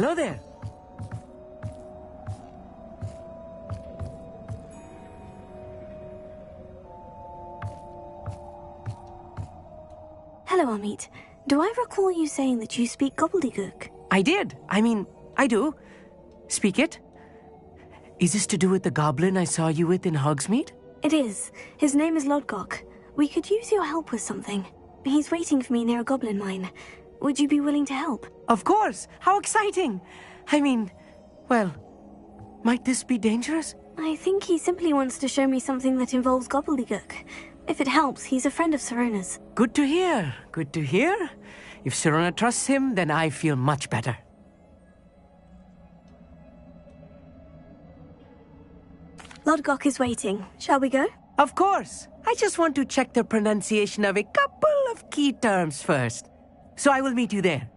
Hello there. Hello, Amit. Do I recall you saying that you speak gobbledygook? I did. I do. Speak it. Is this to do with the goblin I saw you with in Hogsmeade? It is. His name is Lodgok. We could use your help with something. He's waiting for me near a goblin mine. Would you be willing to help? Of course. How exciting. Well, might this be dangerous? I think he simply wants to show me something that involves gobbledygook. If it helps, he's a friend of Sirona's. Good to hear. Good to hear. If Sirona trusts him, then I feel much better. Lodgok is waiting. Shall we go? Of course. I just want to check the pronunciation of a couple of key terms first. So I will meet you there.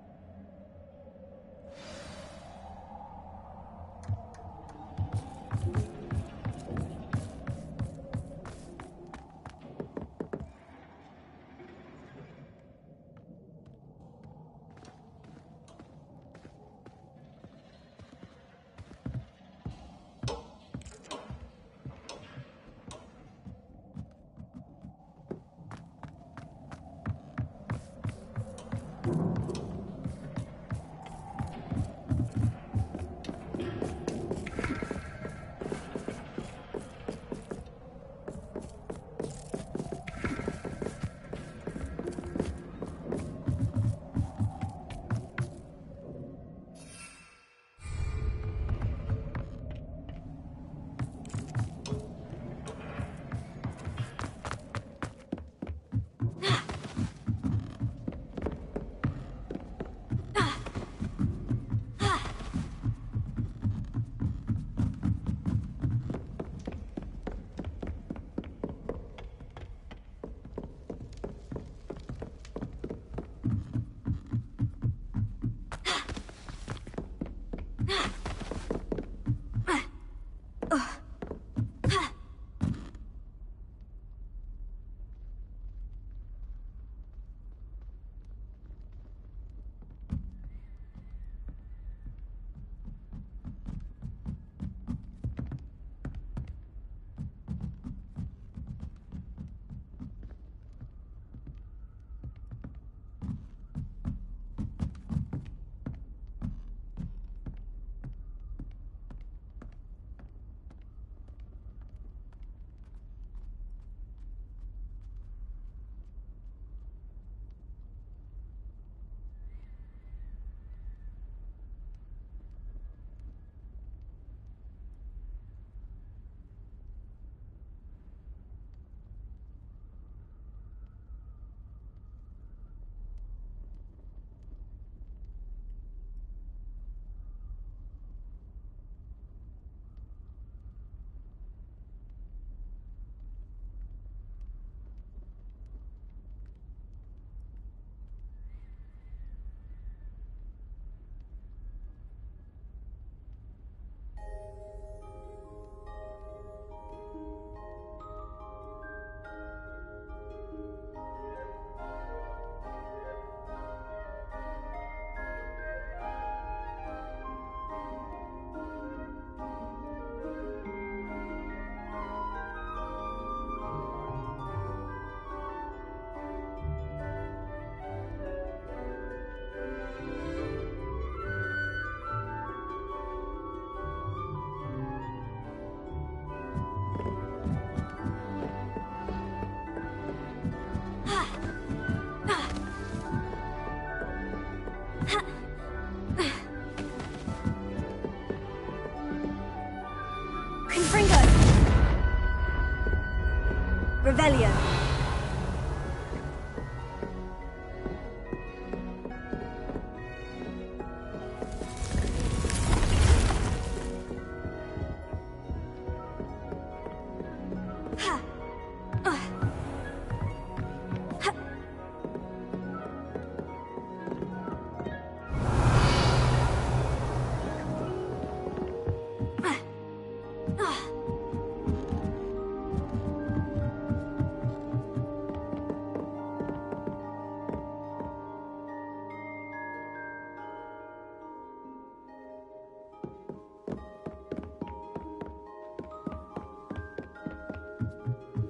Revelio.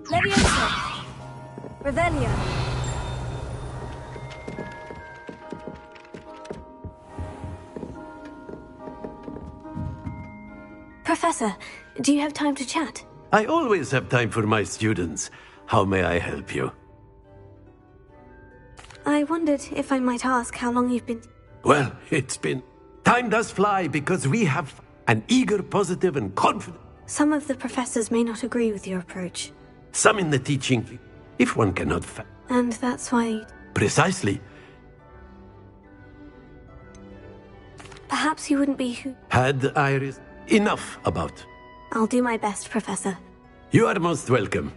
Leviosa! Revelio! Professor, do you have time to chat? I always have time for my students. How may I help you? I wondered if I might ask how long you've been... Well, it's been... Time does fly because we have an eager, positive, and confident... Some of the professors may not agree with your approach. Some in the teaching, if one cannot... And that's why... Precisely. Perhaps you wouldn't be who... Had Iris... Enough about... I'll do my best, Professor. You are most welcome.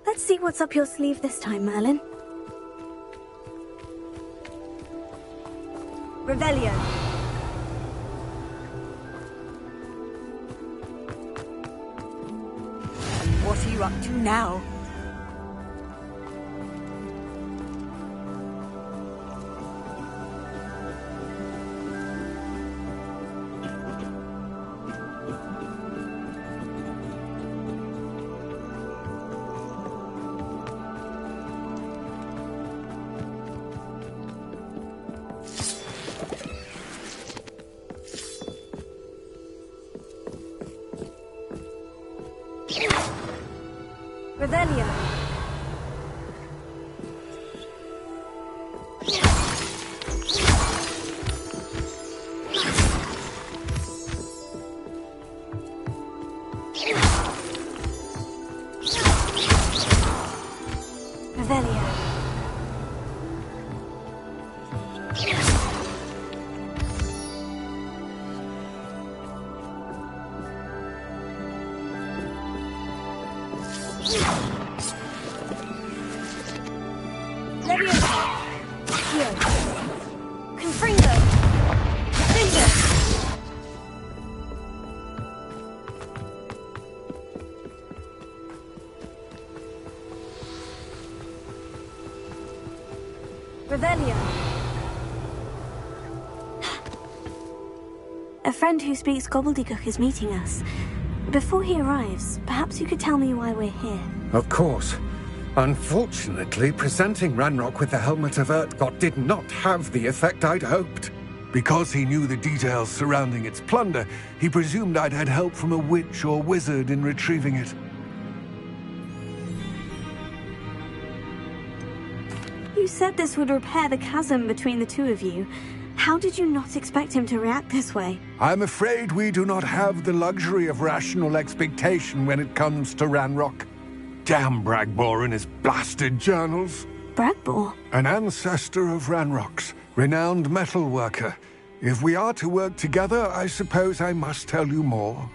Let's see what's up your sleeve this time, Merlin. Revelio. What are you up to now? Revelio. Revelio. Leviosa. Io. Confringo. Finger. Revelio. A friend who speaks gobbledygook is meeting us. Before he arrives, perhaps you could tell me why we're here. Of course. Unfortunately, presenting Ranrock with the Helmet of Urtkot did not have the effect I'd hoped. Because he knew the details surrounding its plunder, he presumed I'd had help from a witch or wizard in retrieving it. You said this would repair the chasm between the two of you. How did you not expect him to react this way? I'm afraid we do not have the luxury of rational expectation when it comes to Ranrock. Damn Bragbor and his blasted journals. Bragbor? An ancestor of Ranrock's, renowned metal worker. If we are to work together, I suppose I must tell you more.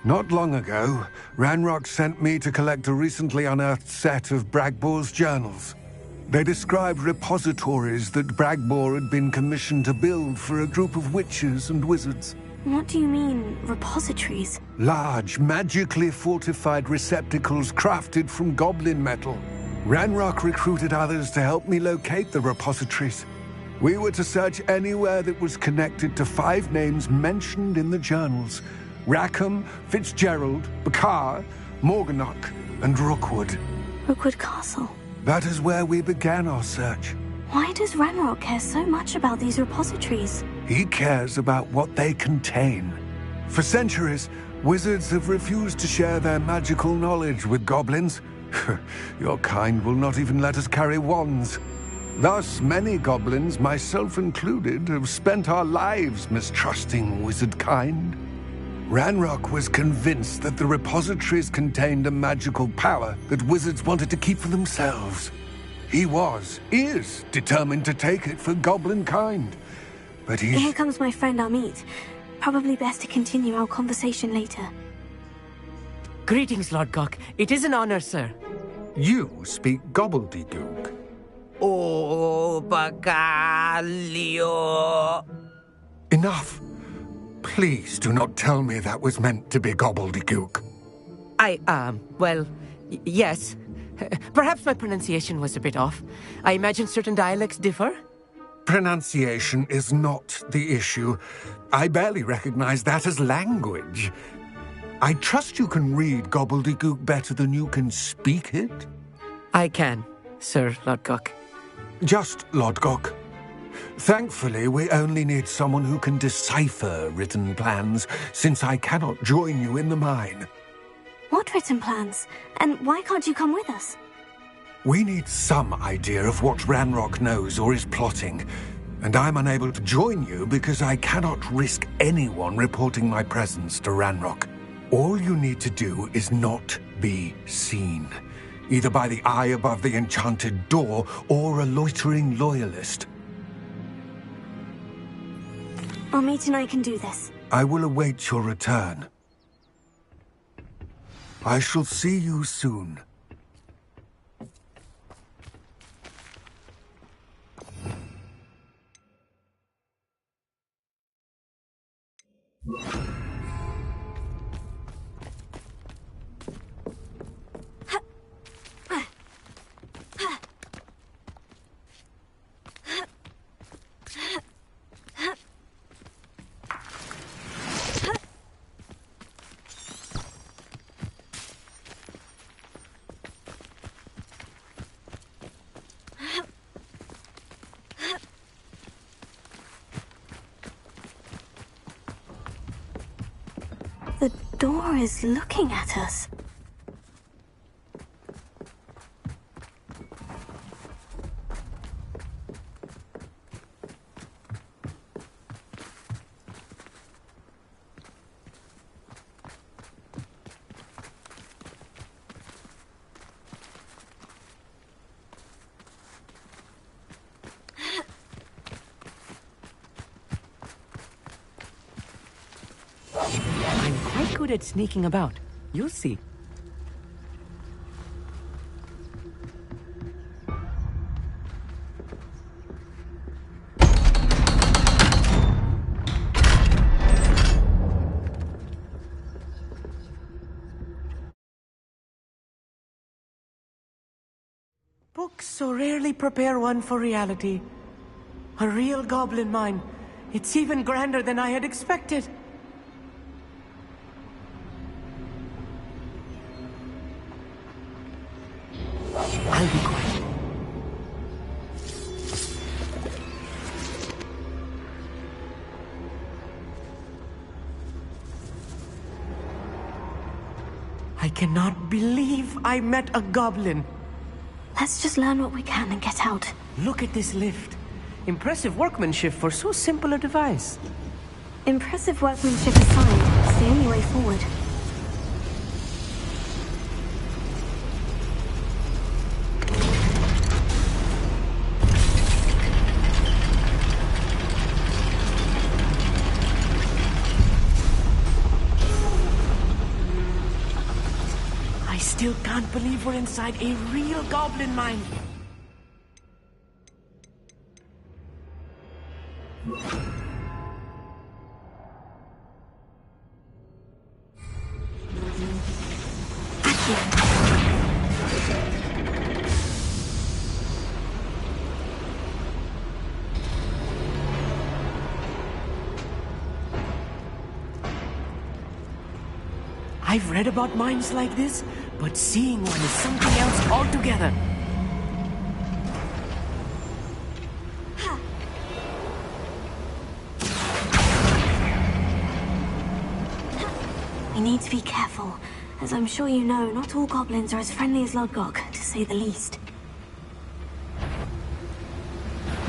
Not long ago, Ranrock sent me to collect a recently unearthed set of Bragbor's journals. They described repositories that Bragbor had been commissioned to build for a group of witches and wizards. What do you mean, repositories? Large, magically fortified receptacles crafted from goblin metal. Ranrock recruited others to help me locate the repositories. We were to search anywhere that was connected to 5 names mentioned in the journals: Rackham, Fitzgerald, Bakar, Morganach, and Rookwood. Rookwood Castle. That is where we began our search. Why does Ranrock care so much about these repositories? He cares about what they contain. For centuries, wizards have refused to share their magical knowledge with goblins. Your kind will not even let us carry wands. Thus, many goblins, myself included, have spent our lives mistrusting wizard kind. Ranrock was convinced that the repositories contained a magical power that wizards wanted to keep for themselves. He is determined to take it for goblin kind. But Here comes my friend Amit. Probably best to continue our conversation later. Greetings, Lord Gok. It is an honor, sir. You speak gobbledygook. Oh, Bacalio. Enough. Please do not tell me that was meant to be gobbledygook. Yes. Perhaps my pronunciation was a bit off. I imagine certain dialects differ. Pronunciation is not the issue. I barely recognize that as language. I trust you can read gobbledygook better than you can speak it? I can, Sir Lord Gok. Just Lord Gok. Thankfully, we only need someone who can decipher written plans, since I cannot join you in the mine. What written plans? And why can't you come with us? We need some idea of what Ranrock knows or is plotting, and I'm unable to join you because I cannot risk anyone reporting my presence to Ranrock. All you need to do is not be seen, either by the eye above the enchanted door or a loitering loyalist. Amit and I can do this. I will await your return. I shall see you soon. The door is looking at us. good at sneaking about. You'll see. Books so rarely prepare one for reality. A real goblin mine. It's even grander than I had expected. I'll be quiet. I cannot believe I met a goblin. Let's just learn what we can and get out. Look at this lift. Impressive workmanship for so simple a device. Impressive workmanship aside, it's the only way forward. I still can't believe we're inside a real goblin mine. I've read about mines like this, but seeing one is something else altogether. We need to be careful. As I'm sure you know, not all goblins are as friendly as Lodgok, to say the least.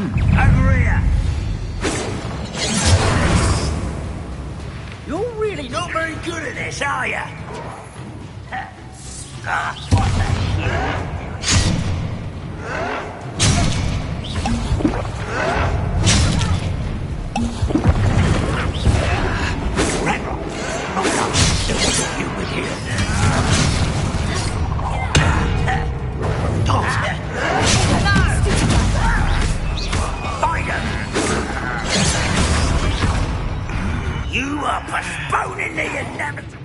Over here! You're really not very good at this, are you? What the You are postponing the inevitable.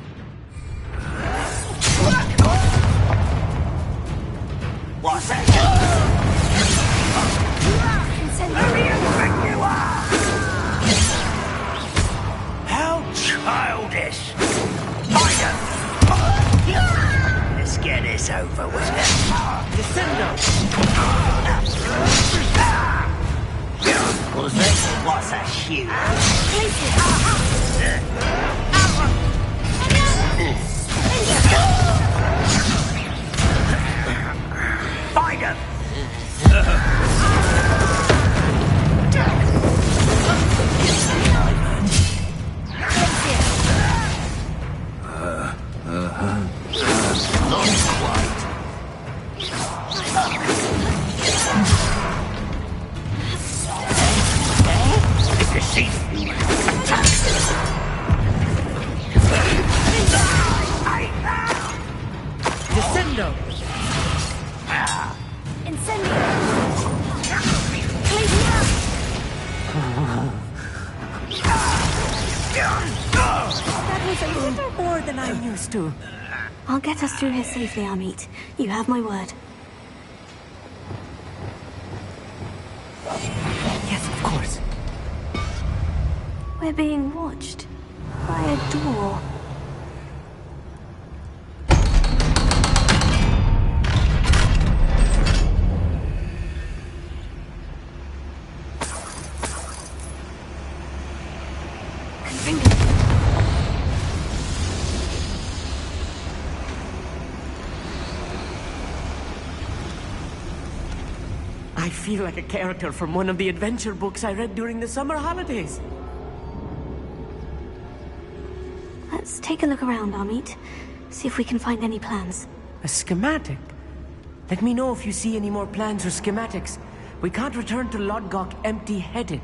What's that? Who do you think you are? How childish! Find him! Let's get this over with. What's a shoe? Find him! Not quite. Descendo! Incendio! That was a little more than I'm used to. I'll get us through here safely, Amit. You have my word. Yes, of course. We're being watched by a door. I feel like a character from one of the adventure books I read during the summer holidays. Let's take a look around, Amit. See if we can find any plans. A schematic? Let me know if you see any more plans or schematics. We can't return to Lodgok empty-headed.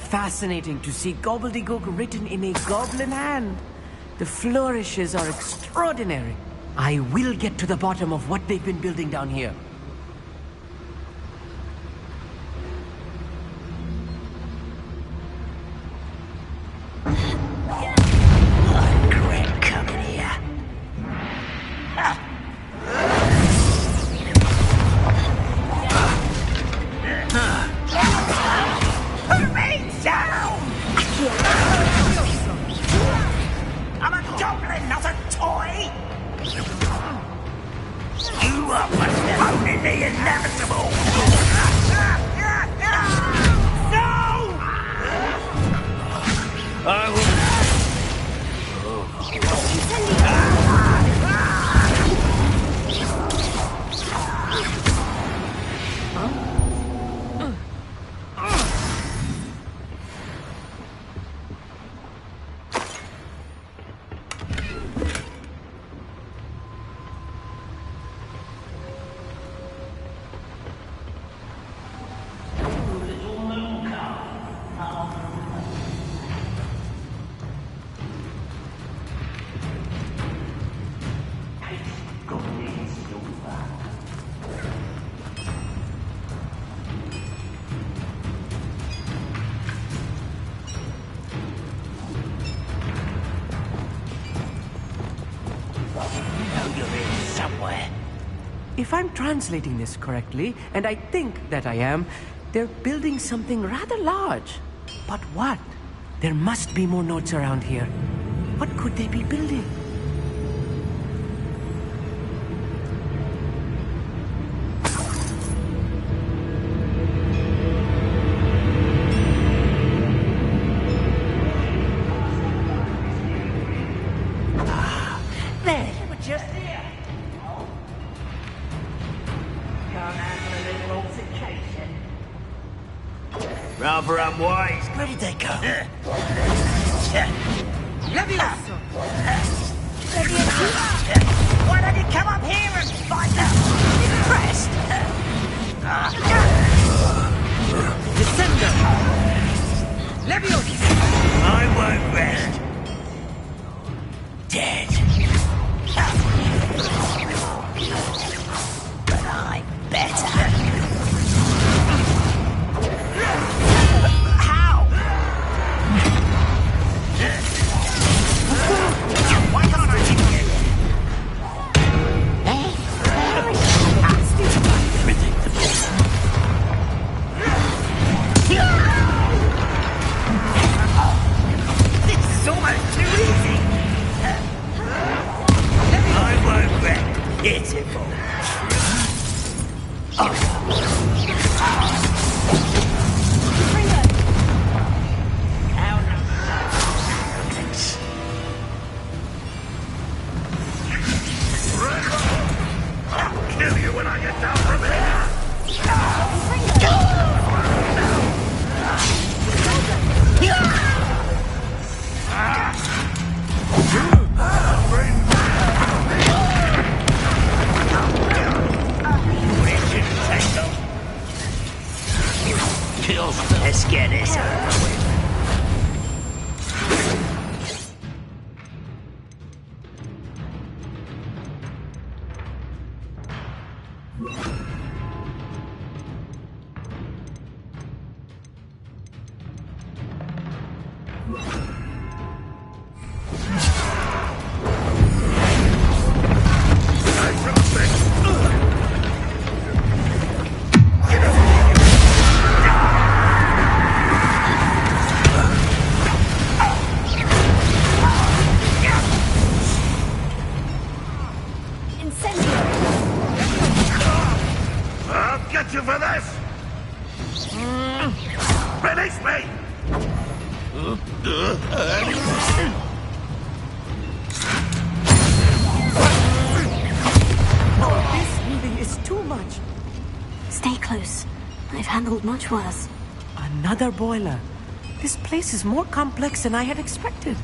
Fascinating to see gobbledygook written in a goblin hand. The flourishes are extraordinary. I will get to the bottom of what they've been building down here. I regret coming here. Put me down! I'm a goblin, not a toy! You are postponing the inevitable! No! I will... If I'm translating this correctly, and I think that I am, they're building something rather large. But what? There must be more notes around here. What could they be building? There, we're just here. Can't handle a little altercation. Rather unwise. Where did they go? Leviosa! Why don't you come up here and find out? Impressed? Descender! Leviosa! I won't rest. Dead. But I'm better. How? Why can't I hit you? This is almost too easy. I won't bet. Pitiful. I'll kill you when I get down from Let's get this over with. I'll get you for this! Release me! This really is too much. Stay close. I've handled much worse. Another boiler. This place is more complex than I had expected.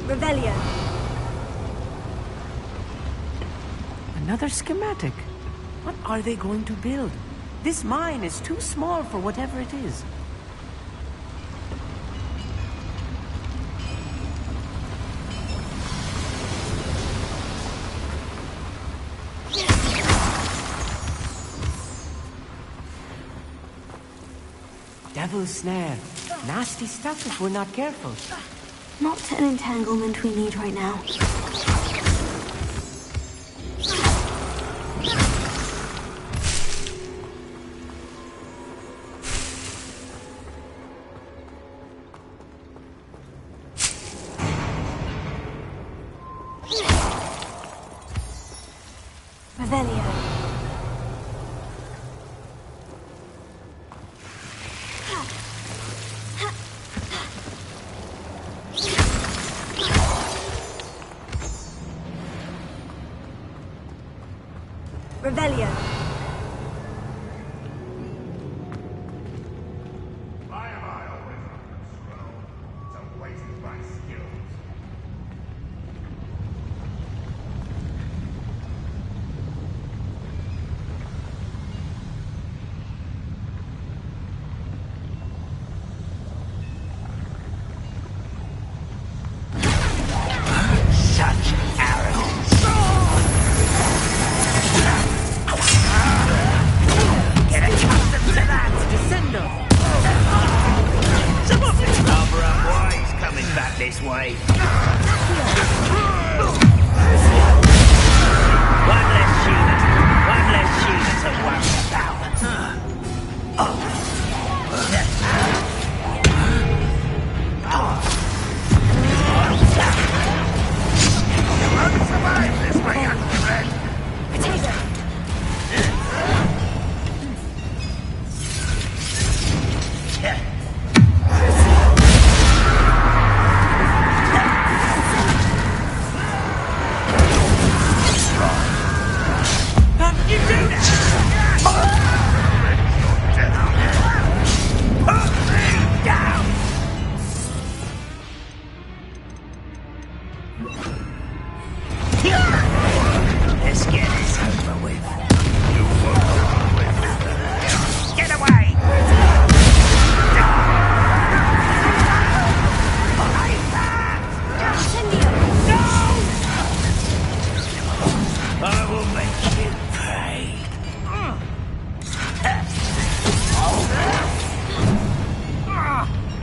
Revelio. Another schematic. What are they going to build? This mine is too small for whatever it is. Devil's snare. Nasty stuff if we're not careful. Not an entanglement we need right now. Revelio. Revelio. Why am I always on this road? It's a waste of my skills. Such arrogance. Get accustomed to that. Descendo! Some of its rather unwise coming back this way. One less shooter to worry about. You won't survive this, my young friend. You do that! Put me down! Let's get this over with. Get away! I will make you pay.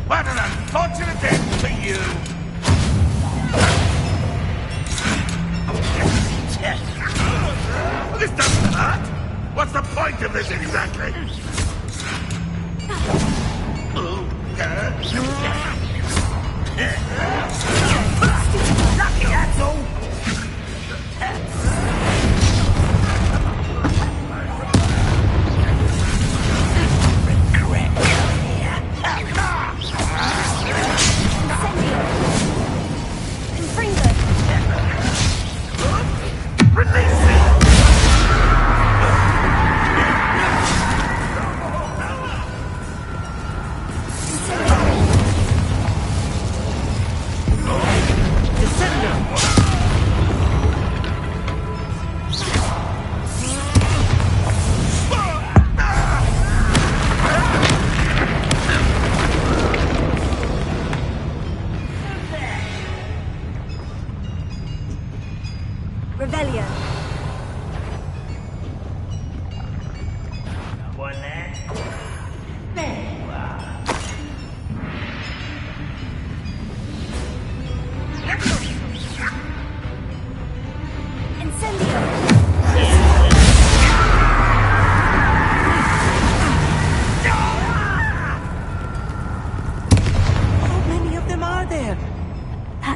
What an unfortunate end for you. This doesn't hurt. What's the point of this exactly? Lucky, that's all. Regret coming here. Release me!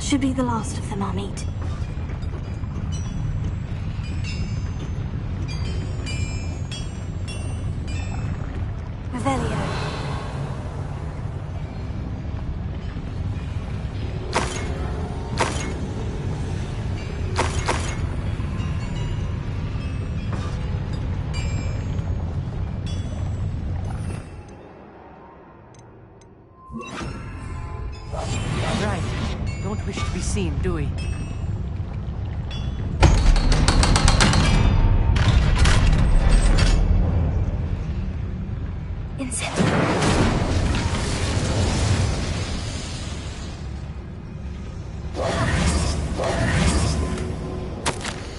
That should be the last of them, Amit. Revelio. Right. Don't wish to be seen, do we? Incendio.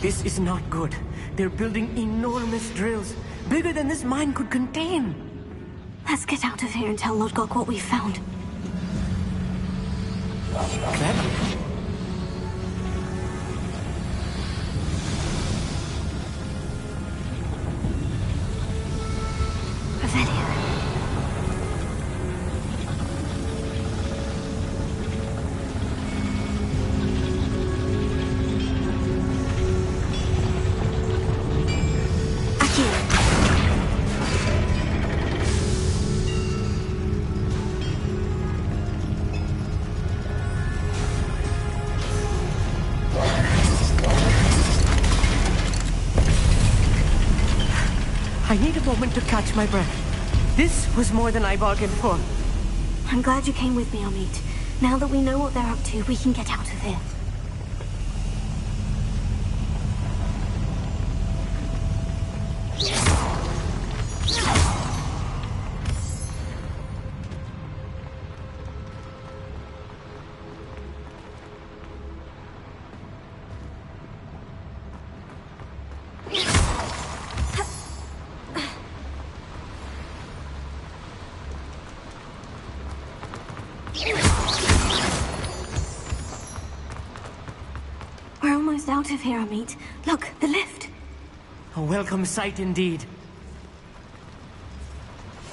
This is not good. They're building enormous drills, bigger than this mine could contain. Let's get out of here and tell Lodgok what we found. Clever. Revelio. I need a moment to catch my breath. This was more than I bargained for. I'm glad you came with me, Amit. Now that we know what they're up to, we can get out of here. We're almost out of here, Amit. Look, the lift. A welcome sight indeed.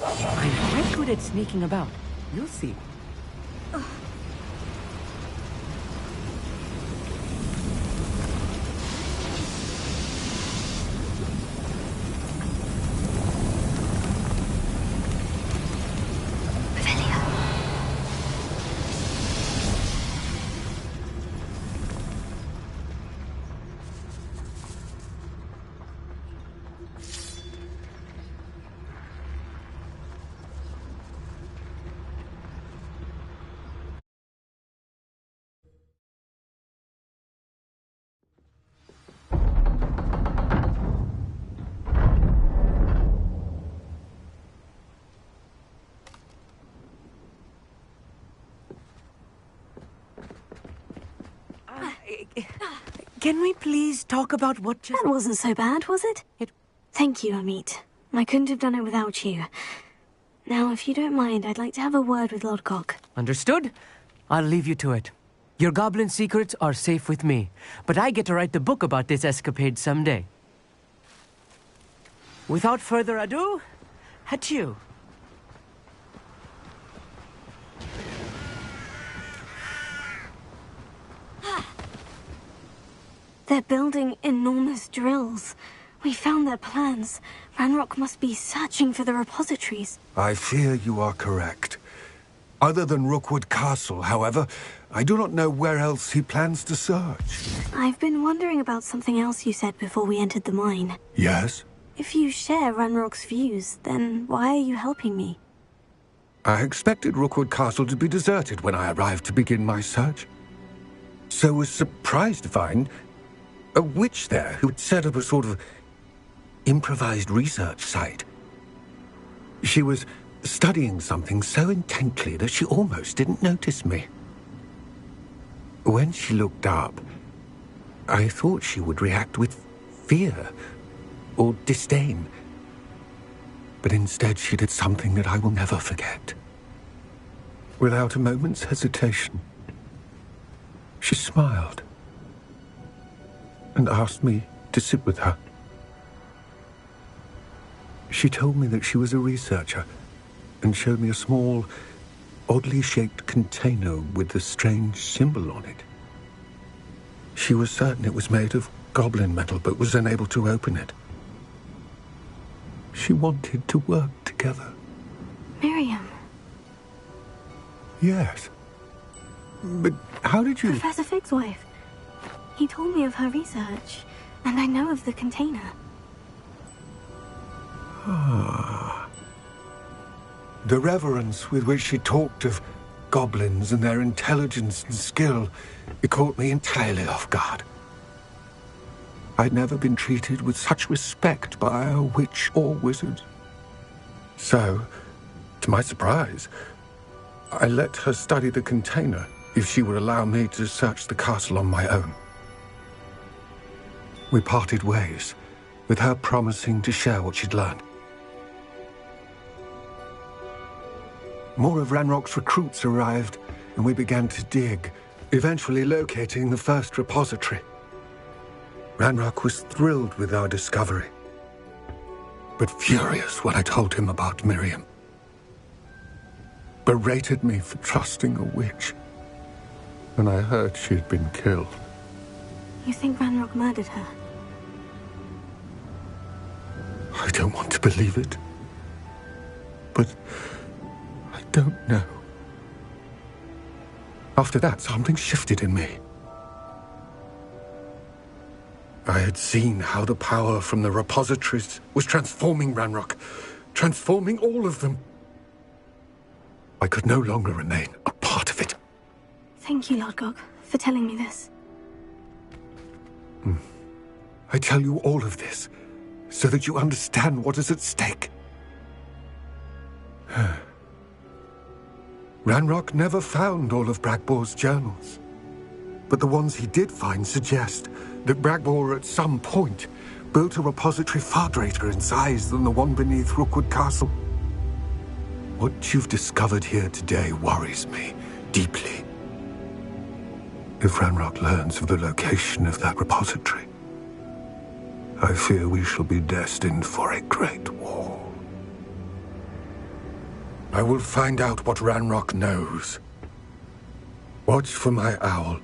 I'm quite good at sneaking about. You'll see. Can we please talk about what just... That wasn't so bad, was it? Thank you, Amit. I couldn't have done it without you. Now, if you don't mind, I'd like to have a word with Lodgok. Understood? I'll leave you to it. Your goblin secrets are safe with me, but I get to write the book about this escapade someday. Without further ado, adieu. They're building enormous drills. We found their plans. Ranrock must be searching for the repositories. I fear you are correct. Other than Rookwood Castle, however, I do not know where else he plans to search. I've been wondering about something else you said before we entered the mine. Yes? If you share Ranrock's views, then why are you helping me? I expected Rookwood Castle to be deserted when I arrived to begin my search. So was surprised to find a witch there who had set up a sort of improvised research site. She was studying something so intently that she almost didn't notice me. When she looked up, I thought she would react with fear or disdain. But instead she did something that I will never forget. Without a moment's hesitation, she smiled and asked me to sit with her. She told me that she was a researcher and showed me a small, oddly shaped container with a strange symbol on it. She was certain it was made of goblin metal, but was unable to open it. She wanted to work together. Miriam. Yes. But how did you... Professor Fig's wife. He told me of her research, and I know of the container. Ah. The reverence with which she talked of goblins and their intelligence and skill, it caught me entirely off guard. I'd never been treated with such respect by a witch or wizard. So, to my surprise, I let her study the container if she would allow me to search the castle on my own. We parted ways, with her promising to share what she'd learned. More of Ranrock's recruits arrived, and we began to dig, eventually locating the first repository. Ranrock was thrilled with our discovery, but furious when I told him about Miriam. Berated me for trusting a witch, and I heard she had been killed. You think Ranrock murdered her? I don't want to believe it, but I don't know. After that, something shifted in me. I had seen how the power from the repositories was transforming Ranrock, transforming all of them. I could no longer remain a part of it. Thank you, Lord Gog, for telling me this. I tell you all of this so that you understand what is at stake. Ranrock never found all of Bragbor's journals, but the ones he did find suggest that Bragbor at some point built a repository far greater in size than the one beneath Rookwood Castle. What you've discovered here today worries me deeply. If Ranrock learns of the location of that repository, I fear we shall be destined for a great war. I will find out what Ranrock knows. Watch for my owl.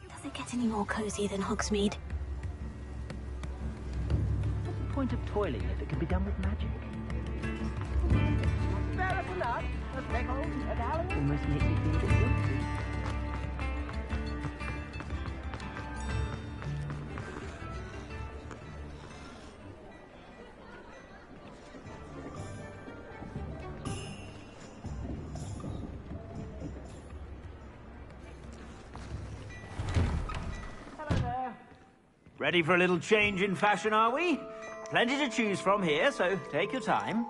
Does it get any more cozy than Hogsmeade? What's the point of toiling if it can be done with magic? Fair enough. A pickle, a gallon. Almost makes me feel a bit guilty. Ready for a little change in fashion, are we? Plenty to choose from here, so take your time.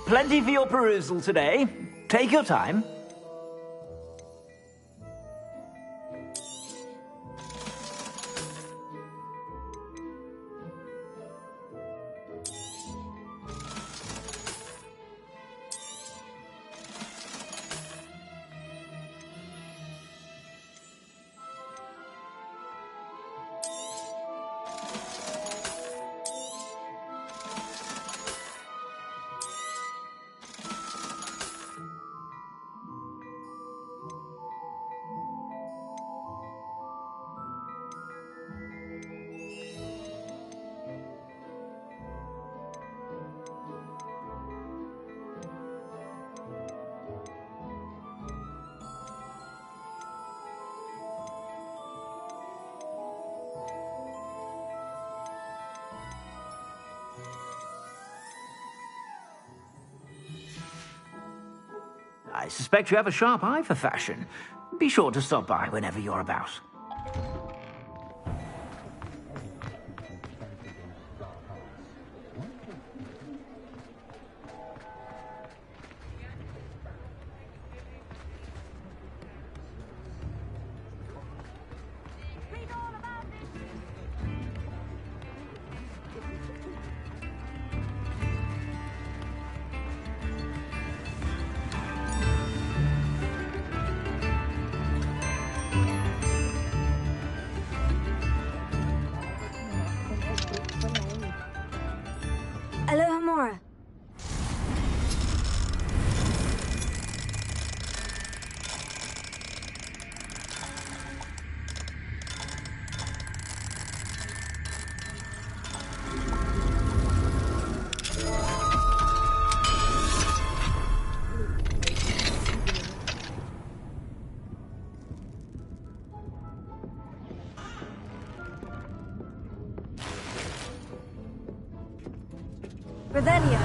Plenty for your perusal today. Take your time. I suspect you have a sharp eye for fashion. Be sure to stop by whenever you're about. Aloha Mora. Revelio.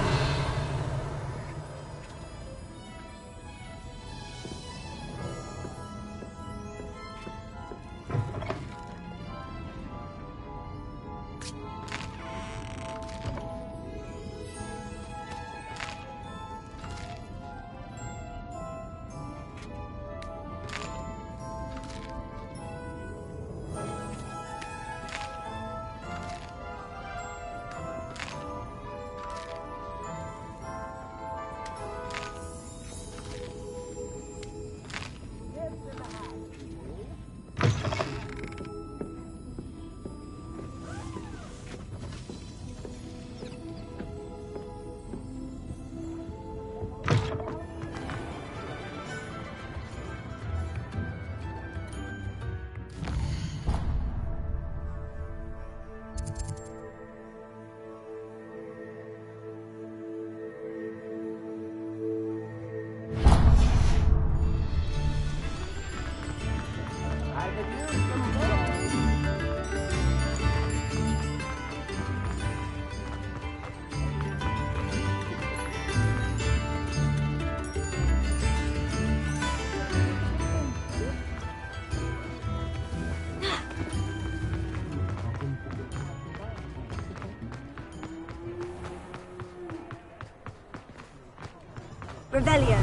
Revelio.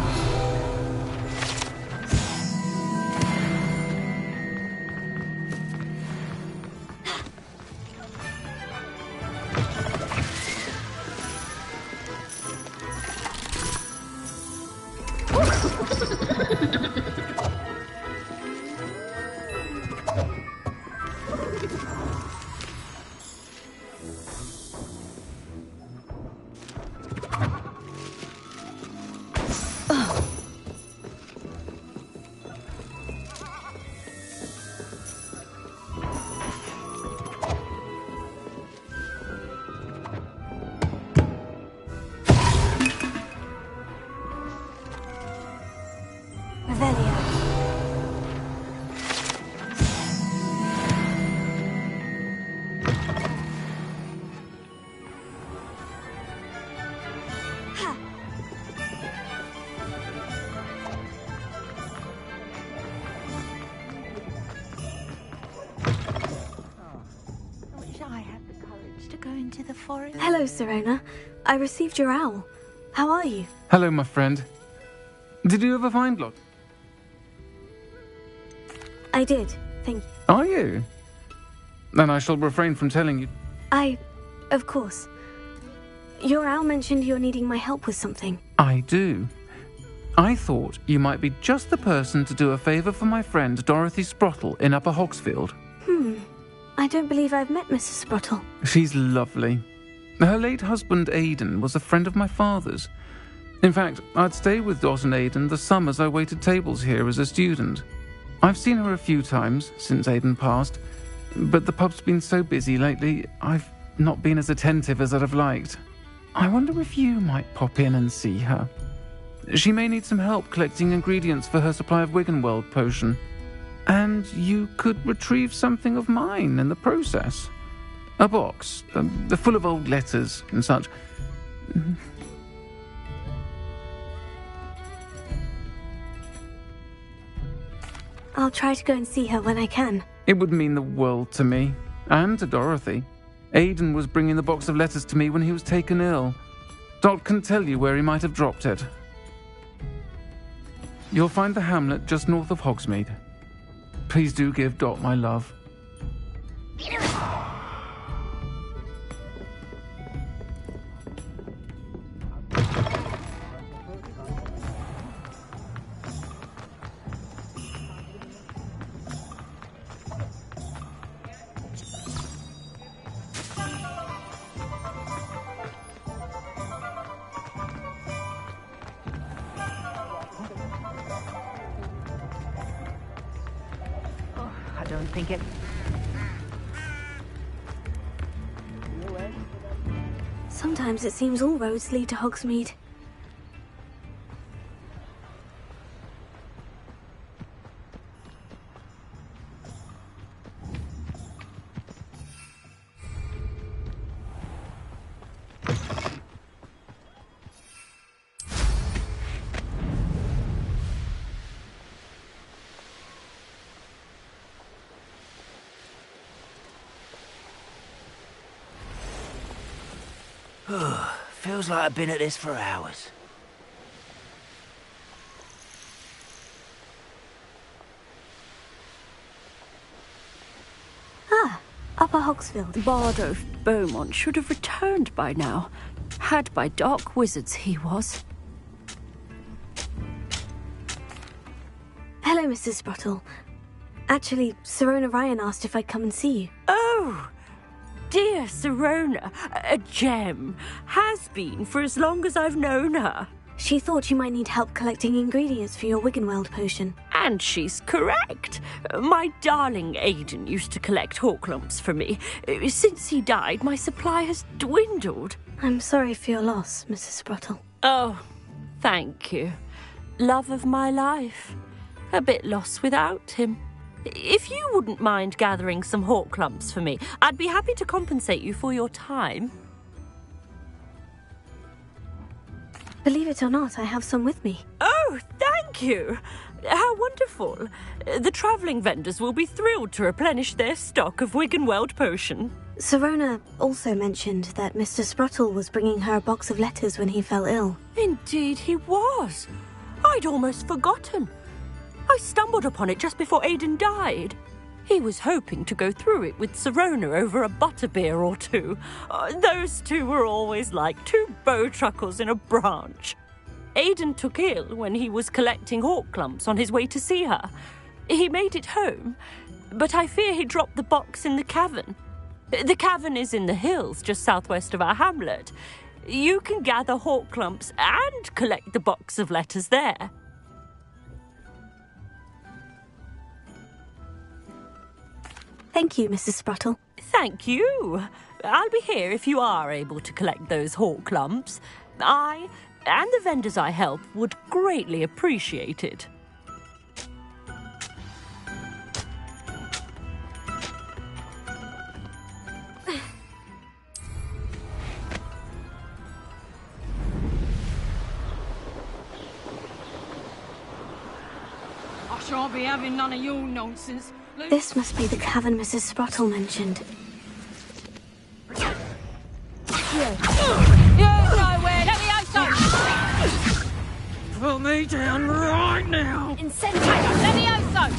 Revelio. Ha. I wish I had the courage to go into the forest. Hello, Serona. I received your owl. How are you? Hello, my friend. Did you ever find Locke? I did, thank you. Are you? Then I shall refrain from telling you. Of course. Your owl mentioned you're needing my help with something. I do. I thought you might be just the person to do a favour for my friend Dorothy Sprottle in Upper Hogsfield. I don't believe I've met Mrs. Sprottle. She's lovely. Her late husband Aidan was a friend of my father's. In fact, I'd stay with Dot and Aidan the summers I waited tables here as a student. I've seen her a few times since Aidan passed, but the pub's been so busy lately, I've not been as attentive as I'd have liked. I wonder if you might pop in and see her. She may need some help collecting ingredients for her supply of Wiggenweld potion. And you could retrieve something of mine in the process. A box, full of old letters and such. I'll try to go and see her when I can. It would mean the world to me, and to Dorothy. Aidan was bringing the box of letters to me when he was taken ill. Dot can tell you where he might have dropped it. You'll find the hamlet just north of Hogsmeade. Please do give Dot my love. I don't think it... Sometimes it seems all roads lead to Hogsmeade. Feels like I've been at this for hours. Ah, Upper Hogsfield. Bardo Beaumont should have returned by now. Had by dark wizards he was. Hello, Mrs. Sprottle. Actually, Sirona Ryan asked if I'd come and see you. Oh! Dear Sirona, a gem. Has been for as long as I've known her. She thought you might need help collecting ingredients for your Wiggenweld potion. And she's correct. My darling Aidan used to collect Horklumps for me. Since he died, my supply has dwindled. I'm sorry for your loss, Mrs. Sprottle. Oh, thank you. Love of my life. A bit lost without him. If you wouldn't mind gathering some Horklumps for me, I'd be happy to compensate you for your time. Believe it or not, I have some with me. Oh, thank you. How wonderful. The travelling vendors will be thrilled to replenish their stock of Wiggenweld potion. Sirona also mentioned that Mr. Sprottle was bringing her a box of letters when he fell ill. Indeed he was. I'd almost forgotten. I stumbled upon it just before Aidan died. He was hoping to go through it with Sirona over a butterbeer or two. Those two were always like two bowtruckles in a branch. Aidan took ill when he was collecting Horklumps on his way to see her. He made it home, but I fear he dropped the box in the cavern. The cavern is in the hills just southwest of our hamlet. You can gather Horklumps and collect the box of letters there. Thank you, Mrs. Sprottle. Thank you. I'll be here if you are able to collect those Horklumps. I and the vendors I help would greatly appreciate it. I shan't be having none of your nonsense. This must be the cavern Mrs. Sprottle mentioned. Nowhere. Let me out, son. Put me down right now. Incendiary! Let me out, son.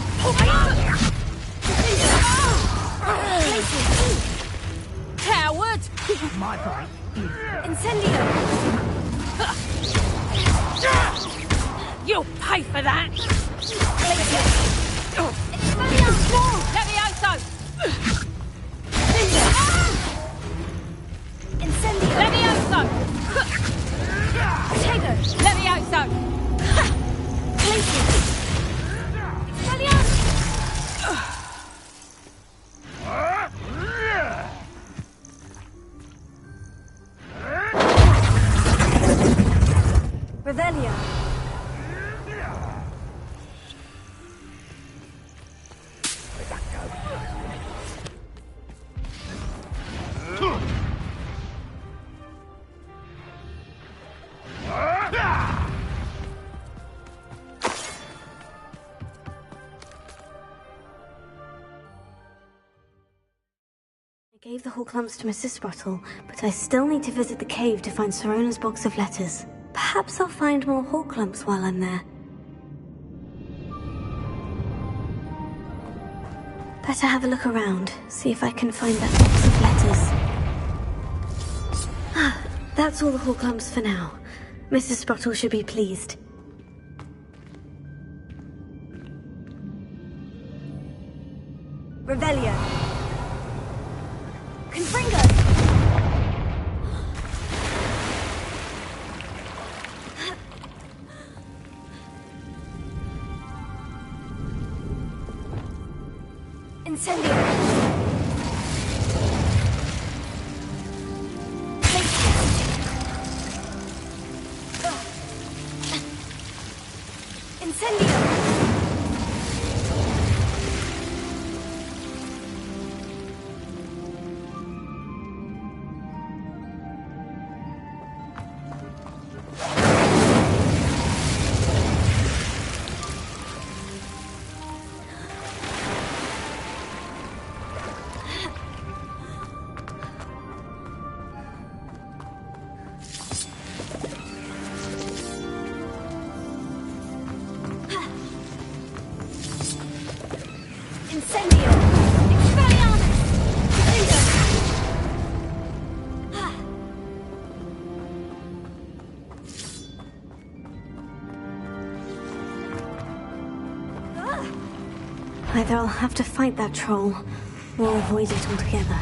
Coward! My point. Incendio! You'll pay for that. Let me out, son. Incendio! Let me out, son. Tego! Let me out, son. Places! Revelio! the Horklumps to Mrs. Sprottle, but I still need to visit the cave to find Sirona's box of letters. Perhaps I'll find more Horklumps while I'm there. Better have a look around, see if I can find that box of letters. Ah, that's all the Horklumps for now. Mrs. Sprottle should be pleased. Revelio. Confringo! Incendio! Incendio! Incendio! Expelliarmus! Either I'll have to fight that troll, or avoid it altogether.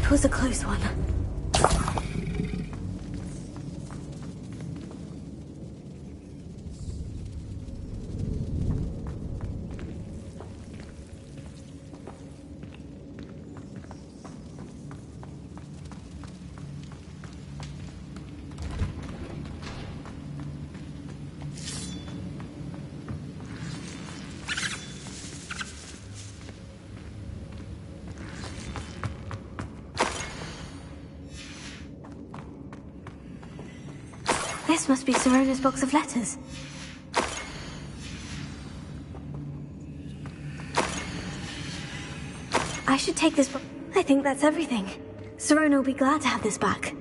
That was a close one. This must be Sirona's box of letters. I should take this book. I think that's everything. Sirona will be glad to have this back.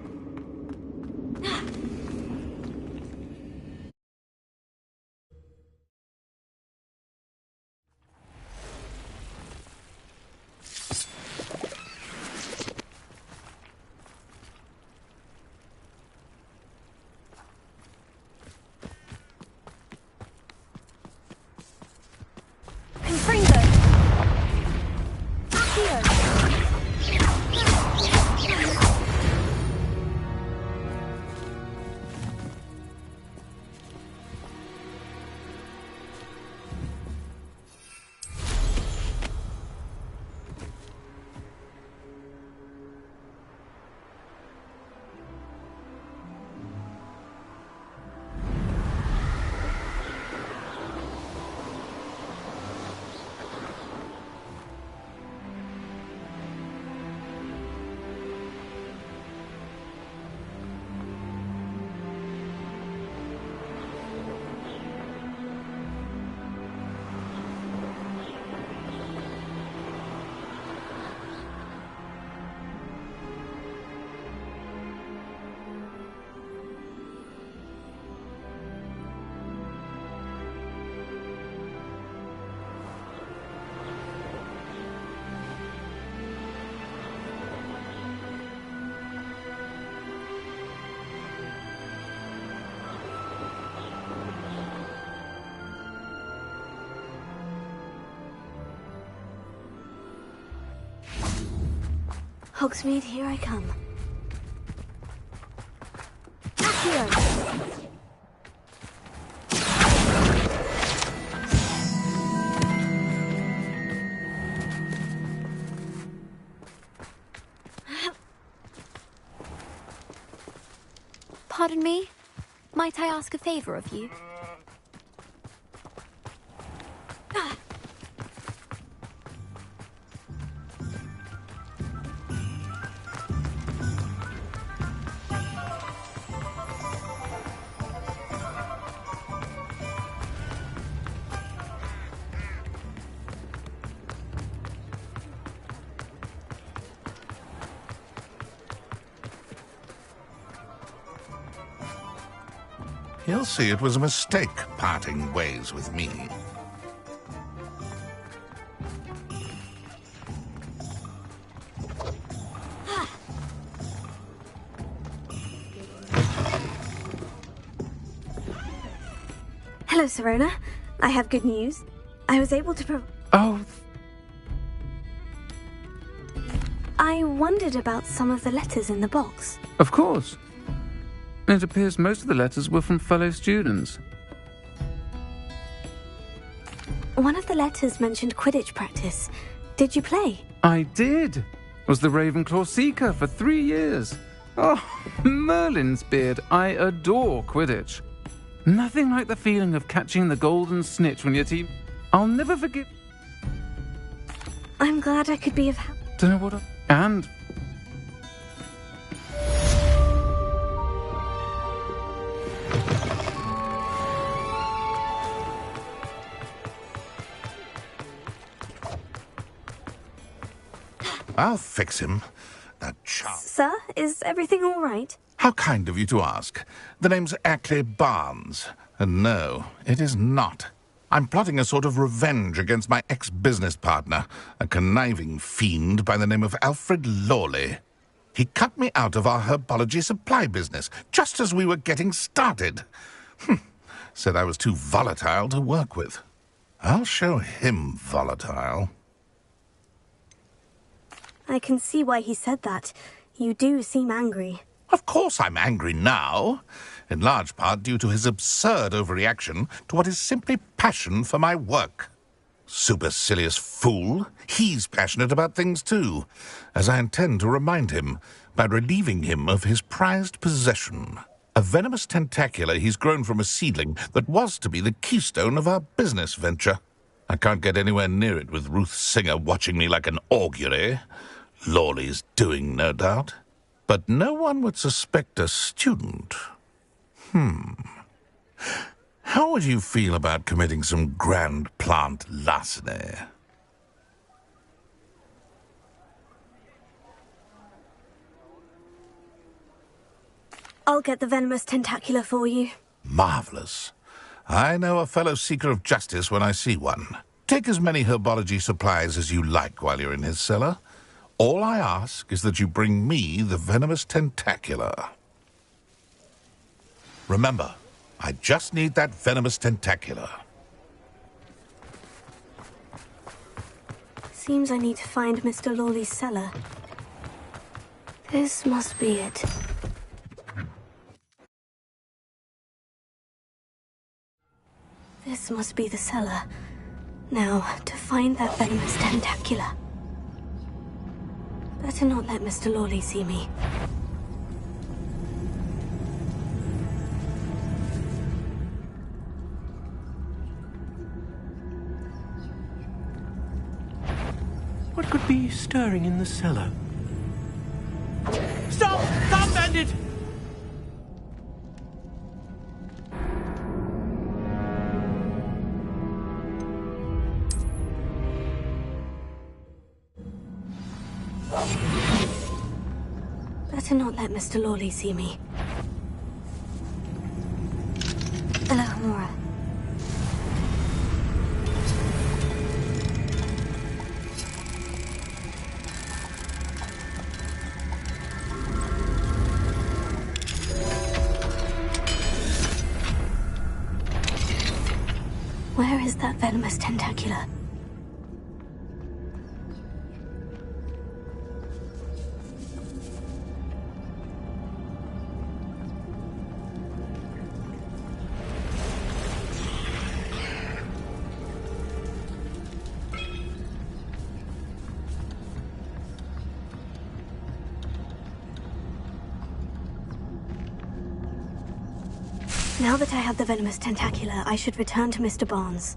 Hogsmeade, here I come. Accio! Pardon me? Might I ask a favor of you? He'll see it was a mistake parting ways with me. Hello, Sirona. I have good news. I was able to Oh. I wondered about some of the letters in the box. Of course. It appears most of the letters were from fellow students. One of the letters mentioned Quidditch practice. Did you play? I did. Was the Ravenclaw Seeker for 3 years. Oh, Merlin's beard. I adore Quidditch. Nothing like the feeling of catching the golden snitch when your team... I'll never forget... I'm glad I could be of help. Don't know what I... And... I'll fix him. That chap. Sir, is everything all right? How kind of you to ask. The name's Ackley Barnes. And no, it is not. I'm plotting a sort of revenge against my ex-business partner, a conniving fiend by the name of Alfred Lawley. He cut me out of our herbology supply business, just as we were getting started. Said I was too volatile to work with. I'll show him volatile. I can see why he said that. You do seem angry. Of course I'm angry now, in large part due to his absurd overreaction to what is simply passion for my work. Supercilious fool. He's passionate about things too, as I intend to remind him by relieving him of his prized possession. A venomous tentacula he's grown from a seedling that was to be the keystone of our business venture. I can't get anywhere near it with Ruth Singer watching me like an augury. Lawley's doing, no doubt. But no one would suspect a student. How would you feel about committing some grand plant larceny? I'll get the venomous tentacula for you. Marvelous. I know a fellow seeker of justice when I see one. Take as many herbology supplies as you like while you're in his cellar. All I ask is that you bring me the venomous tentacula. Remember, I just need that venomous tentacula. Seems I need to find Mr. Lawley's cellar. This must be it. This must be the cellar. Now, to find that venomous tentacula. Better not let Mr. Lawley see me. What could be stirring in the cellar? Stop! Stop, bandit! Better not let Mr. Lawley see me. Alohomora. Where is that venomous tentacula? Now that I have the venomous tentacula, I should return to Mr. Barnes.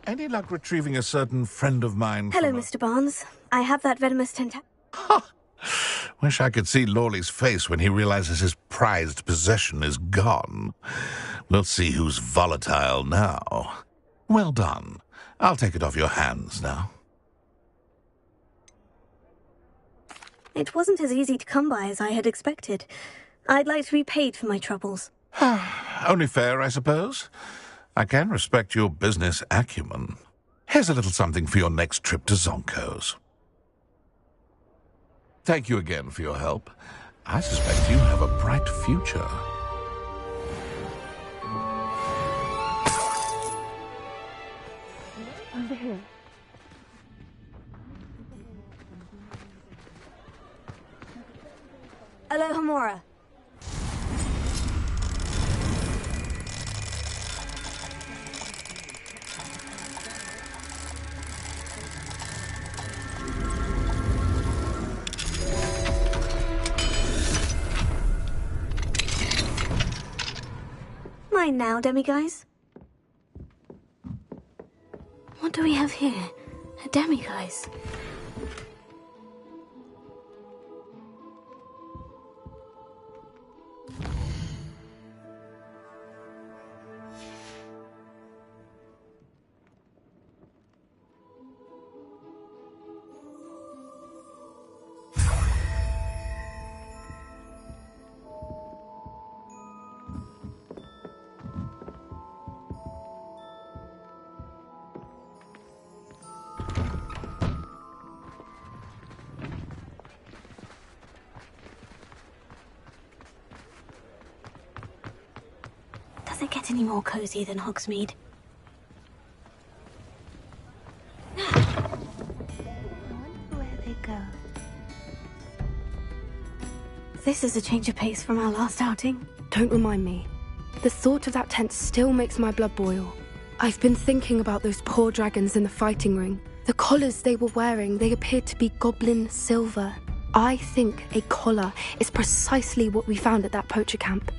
Any luck retrieving a certain friend of mine? Hello, Mr. Barnes. I have that venomous tentacula. Wish I could see Lawley's face when he realizes his prized possession is gone. We'll see who's volatile now. Well done. I'll take it off your hands now. It wasn't as easy to come by as I had expected. I'd like to be paid for my troubles. Only fair, I suppose. I can respect your business acumen. Here's a little something for your next trip to Zonko's. Thank you again for your help. I suspect you have a bright future. Over here. Aloha Mora. Mine now, demiguise. What do we have here? A demiguise. Does it get any more cozy than Hogsmeade? Where they go? This is a change of pace from our last outing. Don't remind me. The thought of that tent still makes my blood boil. I've been thinking about those poor dragons in the fighting ring. The collars they were wearing, they appeared to be goblin silver. I think a collar is precisely what we found at that poacher camp.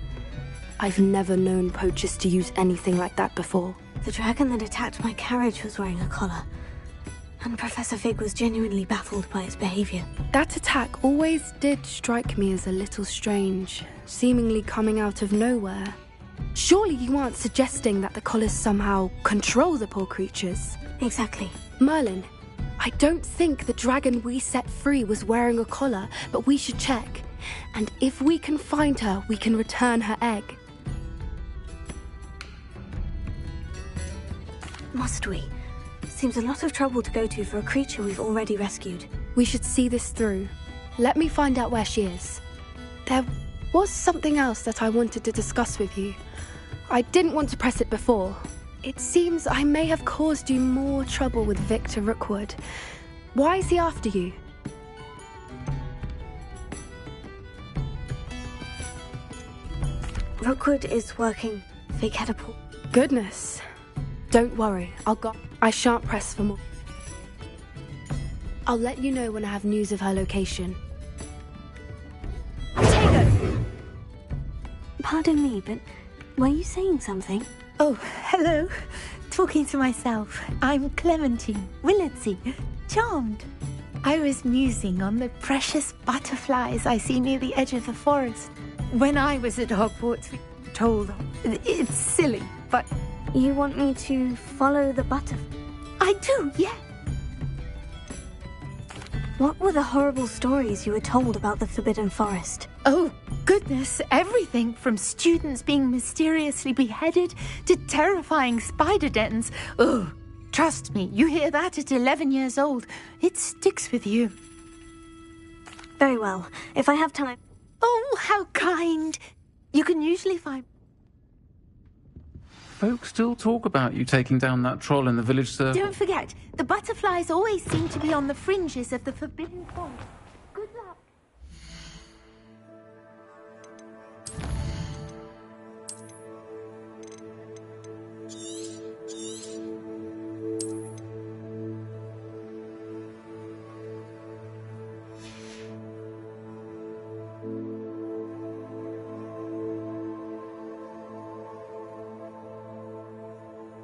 I've never known poachers to use anything like that before. The dragon that attacked my carriage was wearing a collar. And Professor Fig was genuinely baffled by its behavior. That attack always did strike me as a little strange, seemingly coming out of nowhere. Surely you aren't suggesting that the collars somehow control the poor creatures? Exactly. Merlin, I don't think the dragon we set free was wearing a collar, but we should check. And if we can find her, we can return her egg. Must we? Seems a lot of trouble to go to for a creature we've already rescued. We should see this through. Let me find out where she is. There was something else that I wanted to discuss with you. I didn't want to press it before. It seems I may have caused you more trouble with Victor Rookwood. Why is he after you? Rookwood is working Fig Catapult. Goodness. Don't worry, I shan't press for more. I'll let you know when I have news of her location. Pardon me, but were you saying something? Oh, hello. Talking to myself. I'm Clementine Willardsey. Charmed. I was musing on the precious butterflies I see near the edge of the forest. When I was at Hogwarts, we were told it's silly, but... You want me to follow the butterfly? I do, yeah. What were the horrible stories you were told about the Forbidden Forest? Oh, goodness, everything from students being mysteriously beheaded to terrifying spider dens. Oh, trust me, you hear that at 11 years old, it sticks with you. Very well, if I have time... Oh, how kind. You can usually find... Folks still talk about you taking down that troll in the village circle. Don't forget, the butterflies always seem to be on the fringes of the Forbidden Forest.